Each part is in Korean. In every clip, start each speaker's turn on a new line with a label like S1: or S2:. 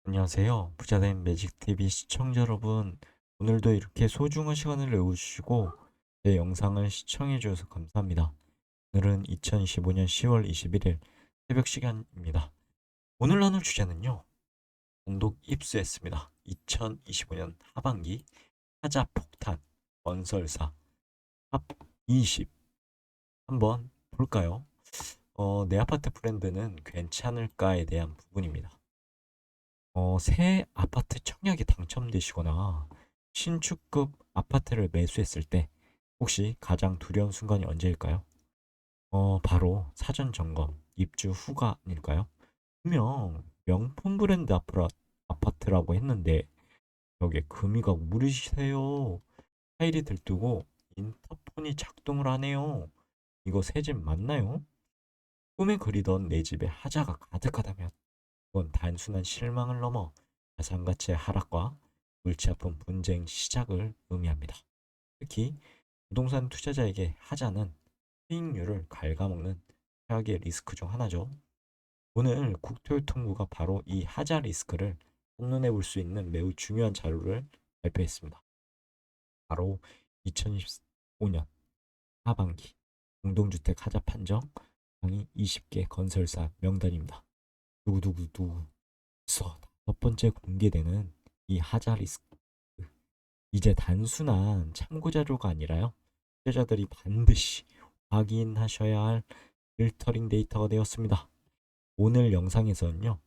S1: 안녕하세요. 부자된 매직TV 시청자 여러분. 오늘도 이렇게 소중한 시간을 내어주시고 제 영상을 시청해 주셔서 감사합니다. 오늘은 2025년 10월 21일 새벽 시간입니다. 오늘 나눌 주제는요. 공독 입수했습니다. 2025년 하반기 하자 폭탄 건설사 탑 20 한번 볼까요? 내 아파트 브랜드는 괜찮을까에 대한 부분입니다. 새 아파트 청약에 당첨되시거나 신축급 아파트를 매수했을 때 혹시 가장 두려운 순간이 언제일까요? 바로 사전 점검, 입주 후가 아닐까요? 분명 명품 브랜드 아파트라고 했는데 여기에 금이가 무르시세요. 타일이 들뜨고 인터폰이 작동을 하네요. 이거 새 집 맞나요? 꿈에 그리던 내 집에 하자가 가득하다면 그건 단순한 실망을 넘어 자산가치의 하락과 골치 아픈 분쟁 시작을 의미합니다. 특히 부동산 투자자에게 하자는 수익률을 갉아먹는 최악의 리스크 중 하나죠. 오늘 국토교통부가 바로 이 하자 리스크를 한눈에 볼 수 있는 매우 중요한 자료를 발표했습니다. 바로 2025년 하반기 공동주택 하자 판정 상위 20개 건설사 명단입니다. 누구누구누구 서 첫 번째 공개되는 이 하자 리스크. 이제 단순한 참고 자료가 아니라요. 투자자들이 반드시 확인하셔야 할 필터링 데이터가 되었습니다. 오늘 영상에서는요.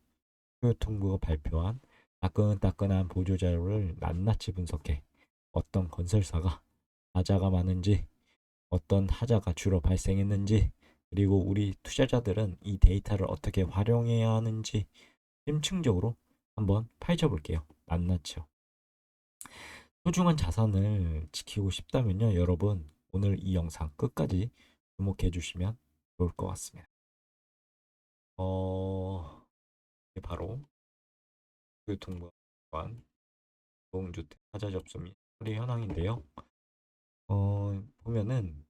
S1: 교통부가 발표한 따끈따끈한 보조자료를 낱낱이 분석해 어떤 건설사가 하자가 많은지, 어떤 하자가 주로 발생했는지, 그리고 우리 투자자들은 이 데이터를 어떻게 활용해야 하는지 심층적으로 한번 파헤쳐 볼게요. 낱낱이요. 소중한 자산을 지키고 싶다면요, 여러분 오늘 이 영상 끝까지 주목해 주시면 좋을 것 같습니다. 이게 바로 교통부관 공주택 하자 접수 및 처리 현황인데요. 보면은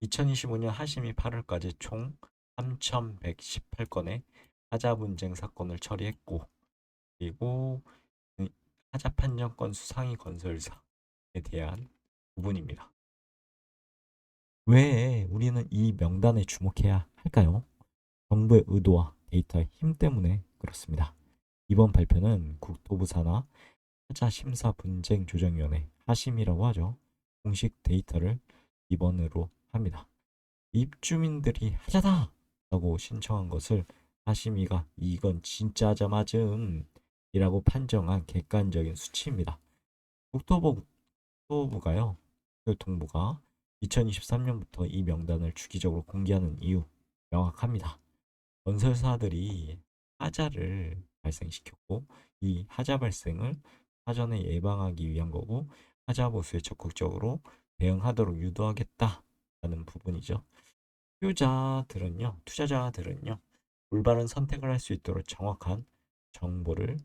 S1: 2025년 하심이 8월까지 총 3,118건의 하자 분쟁 사건을 처리했고, 그리고 하자 판정 건수 상위 건설사에 대한 부분입니다. 왜 우리는 이 명단에 주목해야 할까요? 정부의 의도와 데이터의 힘 때문에 그렇습니다. 이번 발표는 국토부 산하 하자심사분쟁조정위원회 하심이라고 하죠. 공식 데이터를 기본으로 합니다. 입주민들이 하자다! 라고 신청한 것을 하심위가 이건 진짜 하자 맞음 이라고 판정한 객관적인 수치입니다. 국토부가요, 교통부가 2023년부터 이 명단을 주기적으로 공개하는 이유 명확합니다. 건설사들이 하자를 발생시켰고 이 하자 발생을 사전에 예방하기 위한 거고 하자 보수에 적극적으로 대응하도록 유도하겠다라는 부분이죠. 투자자들은요 올바른 선택을 할 수 있도록 정확한 정보를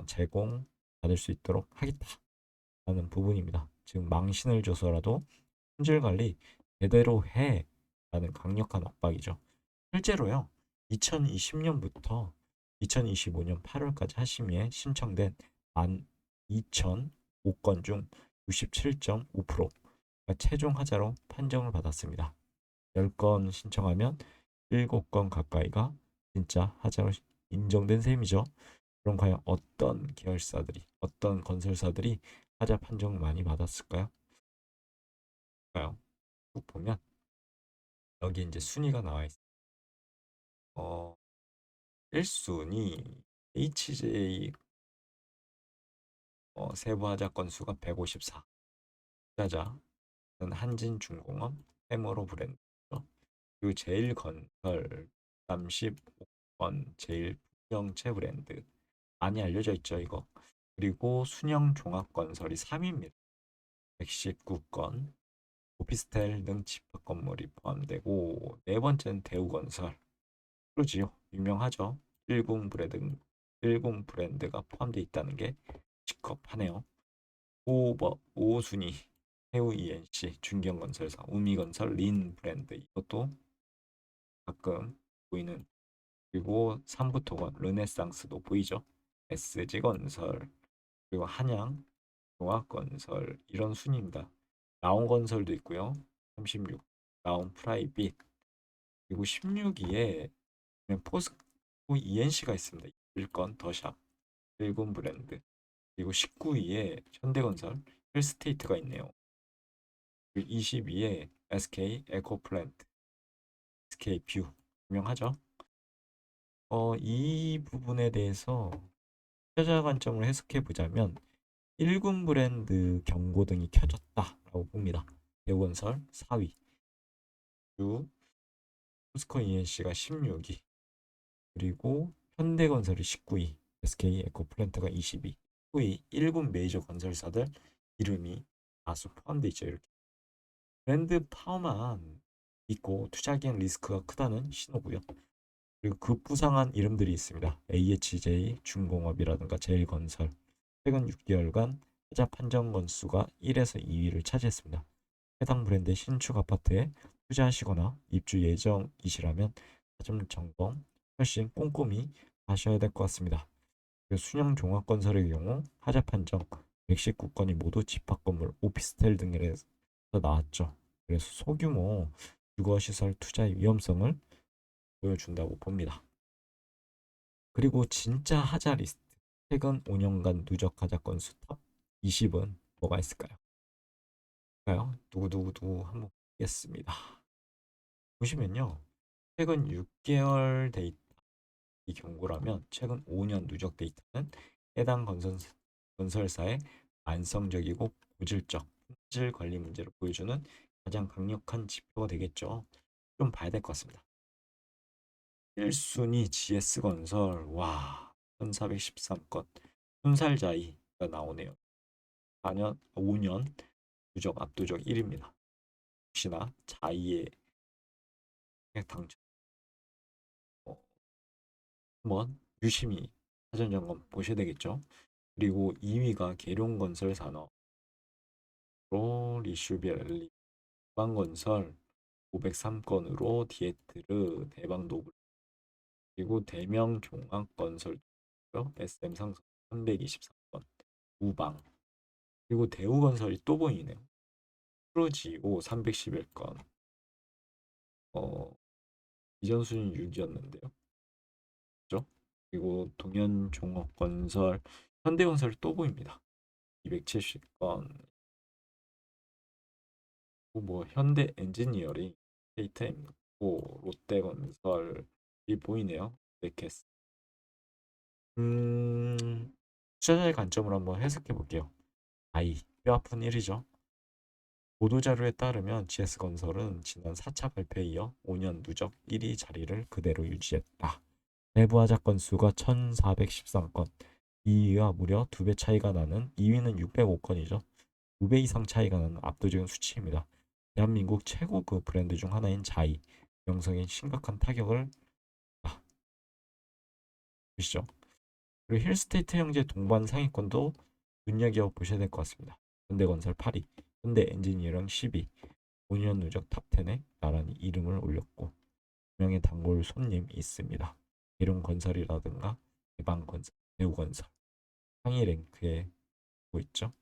S1: 제공받을 수 있도록 하겠다라는 부분입니다. 즉 망신을 줘서라도 품질 관리 제대로 해라는 강력한 압박이죠. 실제로요, 2020년부터 2025년 8월까지 하심위에 신청된 12,005건 중 67.5%가 최종 하자로 판정을 받았습니다. 10건 신청하면 7건 가까이가 진짜 하자로 인정된 셈이죠. 그럼 과연 어떤 계열사들이, 어떤 건설사들이 하자 판정을 많이 받았을까요? 쭉 보면 여기 이제 순위가 나와 있어요. 1순위 HJ 세부 하자 건수가 154. 투자자는 한진중공업, 해머로 브랜드죠. 그리고 제일건설 35건, 제일풍경채 브랜드 많이 알려져 있죠 이거. 그리고 순영종합건설이 3위입니다. 119건, 오피스텔 등 집합건물이 포함되고, 네 번째는 대우건설, 그러지요. 유명하죠. 10 브랜드가 포함되어 있다는 게 직업하네요. 5순위 해우 ENC, 중견건설사, 우미건설, 린 브랜드 이것도 가끔 보이는, 그리고 삼부토건, 르네상스도 보이죠. SG건설, 그리고 한양, 종합건설 이런 순입니다. 나온건설도 있고요. 36, 나온 프라이빗, 그리고 16위에 포스코 ENC가 있습니다. 일건 더샵, 일군 브랜드, 그리고 19위에 현대건설, 힐스테이트가 있네요. 그리고 20위에 SK 에코플랜트, SK 뷰 유명하죠. 이 부분에 대해서 투자 관점으로 해석해 보자면 1군 브랜드 경고등이 켜졌다라고 봅니다. 대우건설 4위, 주 포스코 ENC가 16위, 그리고 현대건설이 19위, SK 에코플랜트가 20위. 19위 1군 메이저 건설사들 이름이 다수 포함되어 있죠. 이렇게 브랜드 파워만 있고 투자하기엔 리스크가 크다는 신호고요. 그리고 급부상한 이름들이 있습니다. AHJ, 중공업이라든가 제일건설. 최근 6개월간 타자 판정 건수가 1에서 2위를 차지했습니다. 해당 브랜드의 신축 아파트에 투자하시거나 입주 예정이시라면 사전 점검 훨씬 꼼꼼히 하셔야 될 것 같습니다. 순영 종합건설의 경우 하자 판정 119건이 모두 집합건물, 오피스텔 등에서 나왔죠. 그래서 소규모 주거시설 투자의 위험성을 보여준다고 봅니다. 그리고 진짜 하자 리스트 최근 5년간 누적 하자 건수 탑 20은 뭐가 있을까요? 누구 한번 보겠습니다. 보시면요. 최근 6개월 데이터 이 경고라면 최근 5년 누적 데이터는 해당 건설사의 안성적이고 고질적 품질 관리 문제를 보여주는 가장 강력한 지표가 되겠죠. 좀 봐야 될 것 같습니다. 1순위 GS건설 와 1413건 순살자이가 나오네요. 4년 5년 누적 압도적 1위입니다. 혹시나 자이의 당첨 한번 유심히 사전 점검 보셔야 되겠죠. 그리고 2위가 계룡건설산업, 리슈벨리, 대방건설 503건으로 디에트르, 대방노블, 그리고 대명종합건설, SM상선 323건, 우방, 그리고 대우건설이 또 보이네요. 프로지오 311건, 이전 순위 6위였는데요. 그죠? 그리고 동현종합건설, 현대건설이 또 보입니다. 270건, 뭐 현대 엔지니어링, KTM, 롯데건설이 보이네요. 네캐스. 투자자의 관점으로 한번 해석해 볼게요. 뼈아픈 일이죠. 보도자료에 따르면 GS건설은 지난 4차 발표에 이어 5년 누적 1위 자리를 그대로 유지했다. 내부 하자 건수가 1413건, 2위와 무려 2배 차이가 나는 2위는 605건이죠. 2배 이상 차이가 나는 압도적인 수치입니다. 대한민국 최고급 브랜드 중 하나인 자이, 명성에 심각한 타격을 주시죠. 그리고 힐스테이트 형제 동반 상위권도 눈여겨 보셔야 될 것 같습니다. 현대건설 8위, 현대엔지니어링 10위, 5년 누적 탑10에 나란히 이름을 올렸고 명의 단골 손님 있습니다. 이름건설이라든가 대방건설, 대우건설 상위 랭크에 보고 있죠.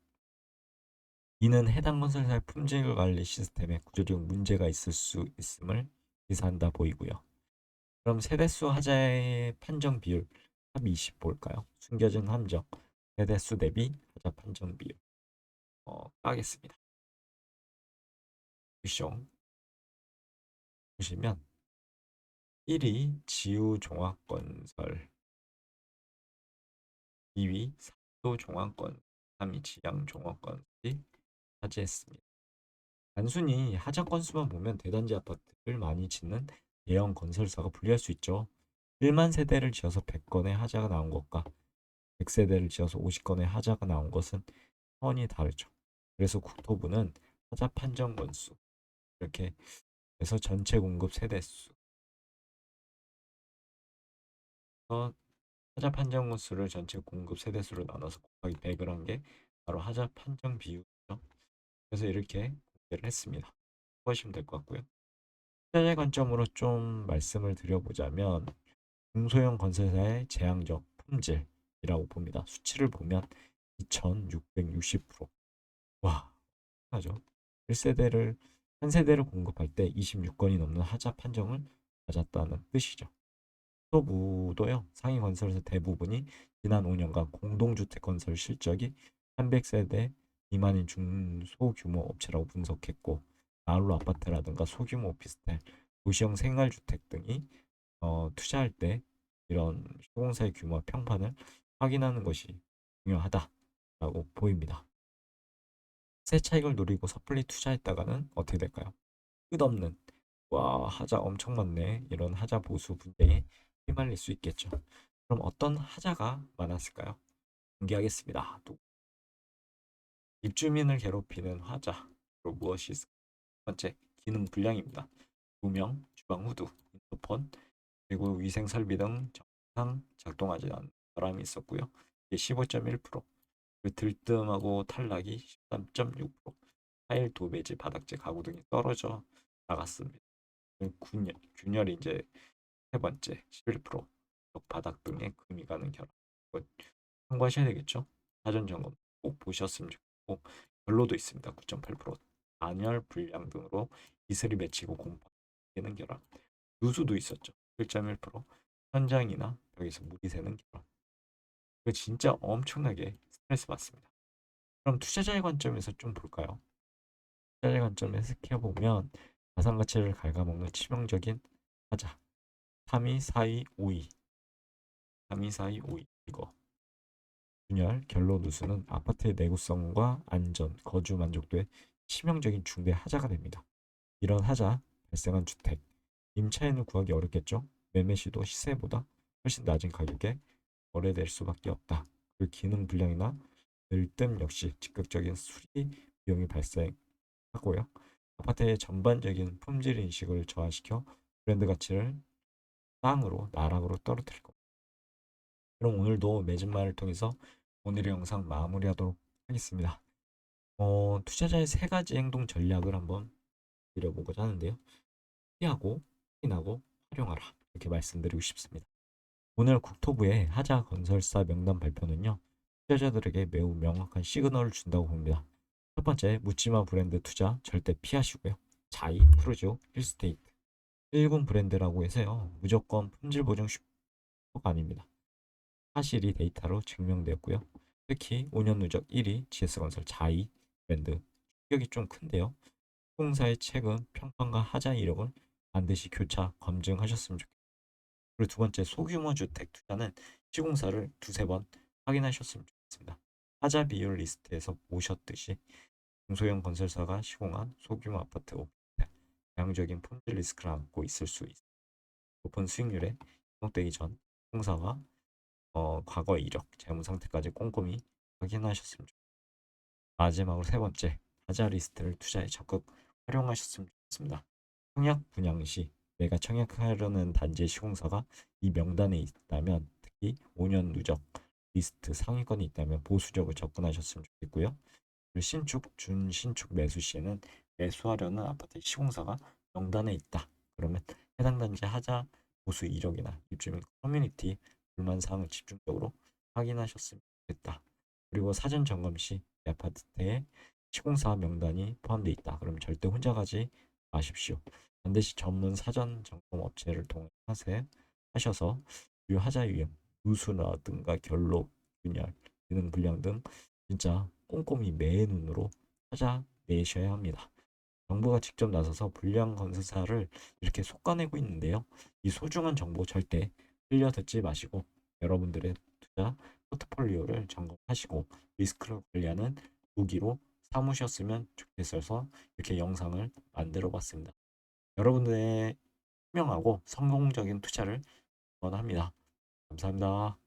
S1: 이는 해당 건설사의 품질 관리 시스템에 구조적 문제가 있을 수 있음을 시사한다 보이고요. 그럼 세대수 하자의 판정 비율 탑 20 볼까요? 숨겨진 함정 세대수 대비 하자 판정 비율 까겠습니다. 보시죠. 보시면 1위 지우종합건설, 2위 삼도종합건설, 3위 지양종합건설이 차지했습니다. 단순히 하자 건수만 보면 대단지 아파트를 많이 짓는 대형 건설사가 불리할 수 있죠. 1만 세대를 지어서 100건의 하자가 나온 것과 100세대를 지어서 50건의 하자가 나온 것은 차원이 다르죠. 그래서 국토부는 하자 판정 건수 이렇게 해서 전체 공급 세대수 하자 판정 건수를 전체 공급 세대수로 나눠서 곱하기 100을 한 게 바로 하자 판정 비율이죠. 그래서 이렇게 공개를 했습니다. 보시면 될 것 같고요. 투자자의 관점으로 좀 말씀을 드려보자면 중소형 건설사의 재앙적 품질 이라고 봅니다. 수치를 보면 2660%. 와, 하죠. 1세대를 한 세대를 공급할 때 26건이 넘는 하자 판정을 받았다는 뜻이죠. 국토부도요. 상위 건설사 대부분이 지난 5년간 공동주택 건설 실적이 300세대 미만인 중소규모 업체라고 분석했고, 마을로 아파트라든가 소규모 오피스텔, 도시형 생활주택 등이 투자할 때 이런 시공사의 규모와 평판을 확인하는 것이 중요하다라고 보입니다. 세 차익을 노리고 섣불리 투자했다가는 어떻게 될까요? 끝없는 와 하자 엄청 많네 이런 하자 보수 분쟁에 휘말릴 수 있겠죠. 그럼 어떤 하자가 많았을까요? 공개하겠습니다. 또 입주민을 괴롭히는 하자. 그리고 무엇이 있을까요? 첫 번째, 기능 불량입니다. 조명, 주방 후드, 인터폰, 그리고 위생 설비 등 정상 작동하지 않는 바람이 있었고요. 이게 15.1%, 들뜸하고 탈락이 13.6%, 타일 도배지, 바닥재, 가구 등이 떨어져 나갔습니다. 균열이 이제 세 번째 11%, 바닥 등에 금이 가는 결함. 이거 참고하셔야 되겠죠. 사전 점검 꼭 보셨으면 좋겠고, 결로도 있습니다. 9.8%, 단열 불량 등으로 이슬이 맺히고 공파되는 결함. 누수도 있었죠. 1.1%, 현장이나 벽에서 물이 새는 결함. 이거 진짜 엄청나게 스트레스 받습니다. 그럼 투자자의 관점에서 좀 볼까요? 투자자의 관점에서 해보면 자산 가치를 갉아먹는 치명적인 하자. 3위, 4위, 5위. 3위, 4위, 5위. 이거. 균열, 결로 누수는 아파트의 내구성과 안전, 거주 만족도에 치명적인 중대 하자가 됩니다. 이런 하자 발생한 주택, 임차인을 구하기 어렵겠죠? 매매 시도 시세보다 훨씬 낮은 가격에 거래될 수밖에 없다. 그 기능 불량이나 들뜸 역시 즉각적인 수리 비용이 발생하고요. 아파트의 전반적인 품질 인식을 저하시켜 브랜드 가치를 땅으로 나락으로 떨어뜨릴 겁니다. 그럼 오늘도 매진말을 통해서 오늘의 영상 마무리하도록 하겠습니다. 투자자의 세 가지 행동 전략을 한번 드려보고자 하는데요. 피하고, 확인하고, 활용하라. 이렇게 말씀드리고 싶습니다. 오늘 국토부의 하자 건설사 명단 발표는요. 투자자들에게 매우 명확한 시그널을 준다고 봅니다. 첫 번째, 묻지마 브랜드 투자 절대 피하시고요. 자이, 프루지오, 힐스테이트, 1군 브랜드라고 해서요. 무조건 품질 보증 슈퍼가 아닙니다. 사실이 데이터로 증명되었고요. 특히 5년 누적 1위 GS건설 자이 브랜드 충격이 좀 큰데요. 시공사의 최근 평판과 하자 이력을 반드시 교차 검증하셨으면 좋겠습니다. 그리고 두 번째, 소규모 주택 투자는 시공사를 두세 번 확인하셨으면 좋겠습니다. 하자 비율 리스트에서 보셨듯이 중소형 건설사가 시공한 소규모 아파트 오피스텔 양적인 품질 리스크를 안고 있을 수 있습니다. 높은 수익률에 등록되기 전 시공사와 과거 이력, 재무 상태까지 꼼꼼히 확인하셨으면 좋겠습니다. 마지막으로 세 번째, 하자 리스트를 투자에 적극 활용하셨으면 좋겠습니다. 청약 분양 시 내가 청약하려는 단지의 시공사가 이 명단에 있다면, 특히 5년 누적 리스트 상위권이 있다면 보수적으로 접근하셨으면 좋겠고요. 그리고 신축, 준신축 매수 시에는 매수하려는 아파트 시공사가 명단에 있다. 그러면 해당 단지 하자 보수 이력이나 입주민 커뮤니티 불만 사항을 집중적으로 확인하셨으면 좋겠다. 그리고 사전 점검 시 아파트에 시공사 명단이 포함되어 있다. 그럼 절대 혼자 가지 마십시오. 반드시 전문 사전 점검 업체를 하셔서 유하자 위험, 누수라든가 결로, 균열, 기능 불량 등 진짜 꼼꼼히 매 눈으로 찾아내셔야 합니다. 정부가 직접 나서서 불량 건설사를 이렇게 솎아내고 있는데요. 이 소중한 정보 절대 흘려듣지 마시고 여러분들의 투자 포트폴리오를 점검하시고 리스크를 관리하는 무기로 삼으셨으면 좋겠어서 이렇게 영상을 만들어 봤습니다. 여러분들의 투명하고 성공적인 투자를 원합니다. 감사합니다.